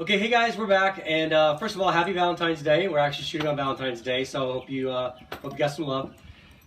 Okay, hey guys, we're back, and first of all, happy Valentine's Day. We're actually shooting on Valentine's Day, so I hope you got some love.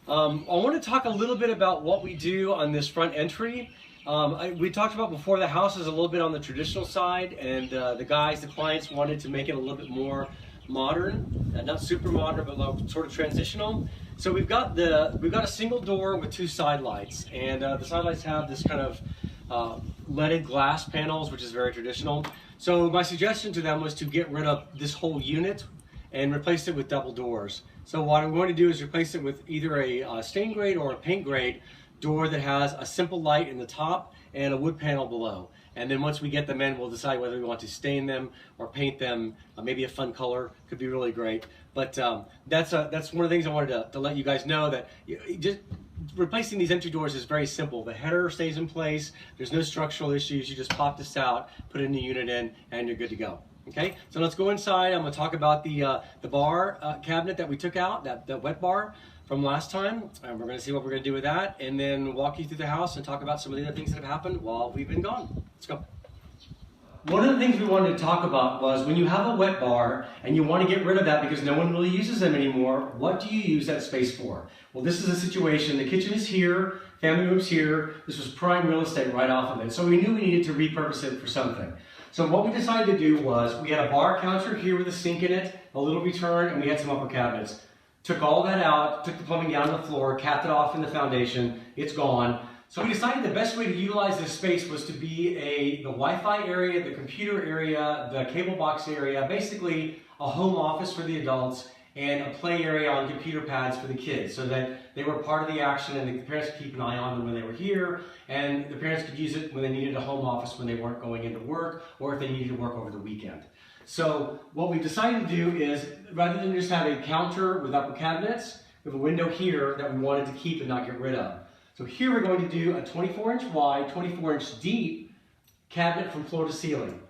I want to talk a little bit about what we do on this front entry. We talked about before, the house is a little bit on the traditional side, and the clients wanted to make it a little bit more modern, not super modern, but sort of transitional. So we've got a single door with two side lights, and the side lights have this kind of leaded glass panels, which is very traditional. So my suggestion to them was to get rid of this whole unit and replace it with double doors. So what I'm going to do is replace it with either a stain grade or a paint grade door that has a simple light in the top and a wood panel below. And then once we get them in, we'll decide whether we want to stain them or paint them. Maybe a fun color could be really great. But that's one of the things I wanted to let you guys know, that just replacing these entry doors is very simple. The header stays in place. There's no structural issues. You just pop this out, put a new unit in, and you're good to go. Okay, so let's go inside. I'm going to talk about the bar cabinet that we took out, that wet bar from last time, and we're going to see what we're going to do with that, and then walk you through the house and talk about some of the other things that have happened while we've been gone. Let's go. One of the things we wanted to talk about was when you have a wet bar and you want to get rid of that because no one really uses them anymore, what do you use that space for? Well, this is a situation. The kitchen is here, family room's here. This was prime real estate right off of it. So we knew we needed to repurpose it for something. So what we decided to do was, we had a bar counter here with a sink in it, a little return, and we had some upper cabinets. Took all that out, took the plumbing down to the floor, capped it off in the foundation. It's gone. So we decided the best way to utilize this space was to be the Wi-Fi area, the computer area, the cable box area, basically a home office for the adults and a play area on computer pads for the kids, so that they were part of the action and the parents could keep an eye on them when they were here, and the parents could use it when they needed a home office when they weren't going into work, or if they needed to work over the weekend. So what we decided to do is, rather than just have a counter with upper cabinets, we have a window here that we wanted to keep and not get rid of. So here we're going to do a 24-inch wide, 24-inch deep cabinet from floor to ceiling.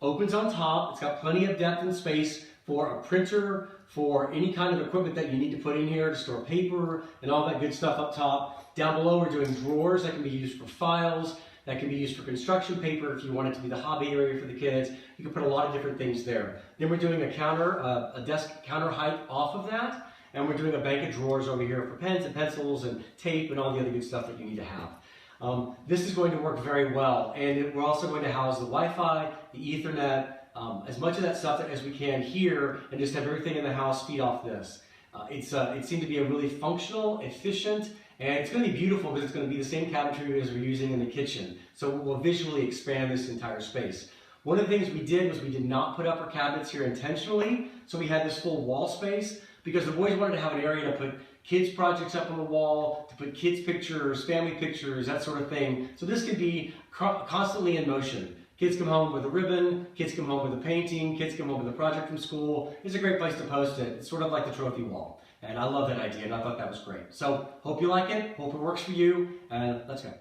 Opens on top. It's got plenty of depth and space for a printer, for any kind of equipment that you need to put in here to store paper and all that good stuff up top. Down below we're doing drawers that can be used for files, that can be used for construction paper if you want it to be the hobby area for the kids. You can put a lot of different things there. Then we're doing a counter, a desk counter height off of that. And we're doing a bank of drawers over here for pens and pencils and tape and all the other good stuff that you need to have. This is going to work very well. And we're also going to house the Wi-Fi, the Ethernet, as much of that stuff as we can here, and just have everything in the house feed off this. It seemed to be a really functional, efficient, and it's going to be beautiful because it's going to be the same cabinetry as we're using in the kitchen. So we'll visually expand this entire space. One of the things we did was we did not put upper cabinets here intentionally, so we had this full wall space, because the boys wanted to have an area to put kids' projects up on the wall, to put kids' pictures, family pictures, that sort of thing. So this could be constantly in motion. Kids come home with a ribbon, kids come home with a painting, kids come home with a project from school. It's a great place to post it. It's sort of like the trophy wall. And I love that idea, and I thought that was great. So hope you like it, hope it works for you, and let's go.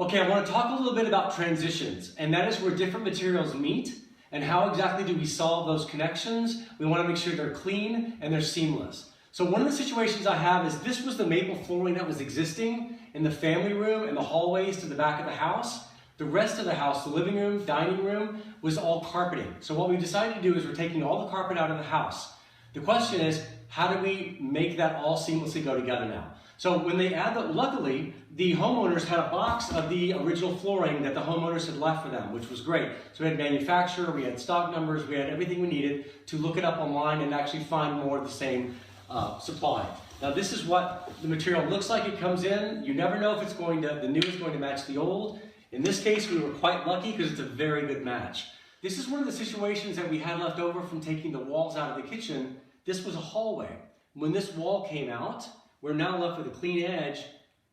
Okay, I want to talk a little bit about transitions, and that is where different materials meet. And how exactly do we solve those connections? We want to make sure they're clean and they're seamless. So one of the situations I have is, this was the maple flooring that was existing in the family room and the hallways to the back of the house. The rest of the house, the living room, dining room, was all carpeting. So what we decided to do is we're taking all the carpet out of the house. The question is, how do we make that all seamlessly go together now? So when they add that, luckily, the homeowners had a box of the original flooring that the homeowners had left for them, which was great. So we had manufacturer, we had stock numbers, we had everything we needed to look it up online and actually find more of the same supply. Now this is what the material looks like. It comes in. You never know if it's the new is going to match the old. In this case, we were quite lucky because it's a very good match. This is one of the situations that we had left over from taking the walls out of the kitchen. This was a hallway. When this wall came out, we're now left with a clean edge.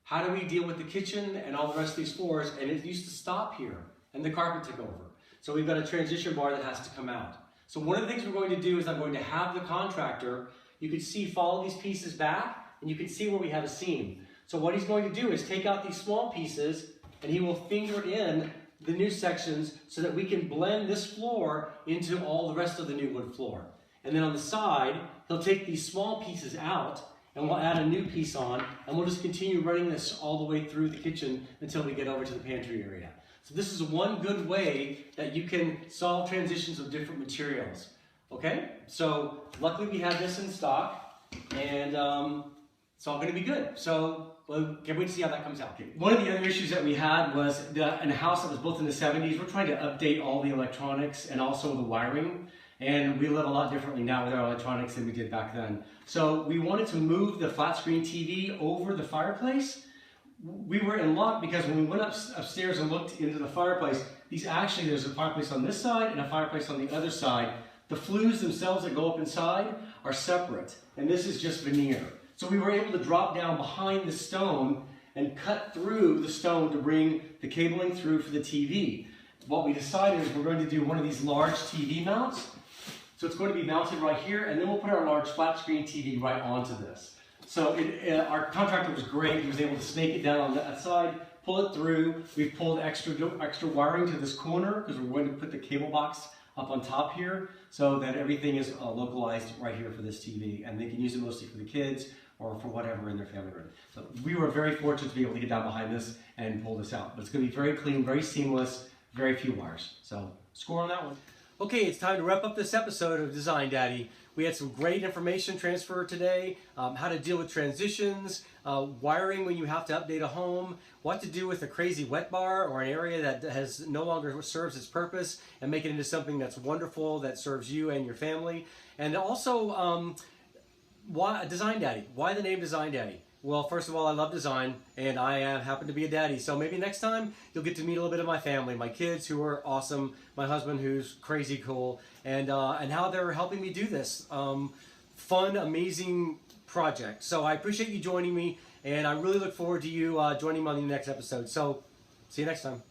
How do we deal with the kitchen and all the rest of these floors? And it used to stop here, and the carpet took over. So we've got a transition bar that has to come out. So one of the things we're going to do is I'm going to have the contractor, you could see, follow these pieces back, and you can see where we have a seam. So what he's going to do is take out these small pieces, and he will finger in the new sections so that we can blend this floor into all the rest of the new wood floor. And then on the side, he'll take these small pieces out, and we'll add a new piece on, and we'll just continue running this all the way through the kitchen until we get over to the pantry area. So this is one good way that you can solve transitions of different materials. Okay, so luckily we have this in stock, and it's all going to be good. So well, can't wait to see how that comes out. Okay. One of the other issues that we had was in a house that was built in the 70s, we're trying to update all the electronics and also the wiring. And we live a lot differently now with our electronics than we did back then. So we wanted to move the flat screen TV over the fireplace. We were in luck because when we went upstairs and looked into the fireplace, there's a fireplace on this side and a fireplace on the other side. The flues themselves that go up inside are separate, and this is just veneer. So we were able to drop down behind the stone and cut through the stone to bring the cabling through for the TV. What we decided is we're going to do one of these large TV mounts. So it's going to be mounted right here, and then we'll put our large flat screen TV right onto this. So our contractor was great. He was able to snake it down on that side, pull it through. We've pulled extra wiring to this corner because we're going to put the cable box up on top here so that everything is localized right here for this TV, and they can use it mostly for the kids or for whatever in their family room. So we were very fortunate to be able to get down behind this and pull this out. But it's going to be very clean, very seamless, very few wires. So score on that one. Okay, it's time to wrap up this episode of Design Daddy. We had some great information transfer today, how to deal with transitions, wiring when you have to update a home, what to do with a crazy wet bar or an area that has no longer serves its purpose and make it into something that's wonderful, that serves you and your family. And also, why Design Daddy? Why the name Design Daddy? Well, first of all, I love design, and I happen to be a daddy. So maybe next time you'll get to meet a little bit of my family, my kids who are awesome, my husband who's crazy cool, and how they're helping me do this fun, amazing project. So I appreciate you joining me, and I really look forward to you joining me on the next episode. So see you next time.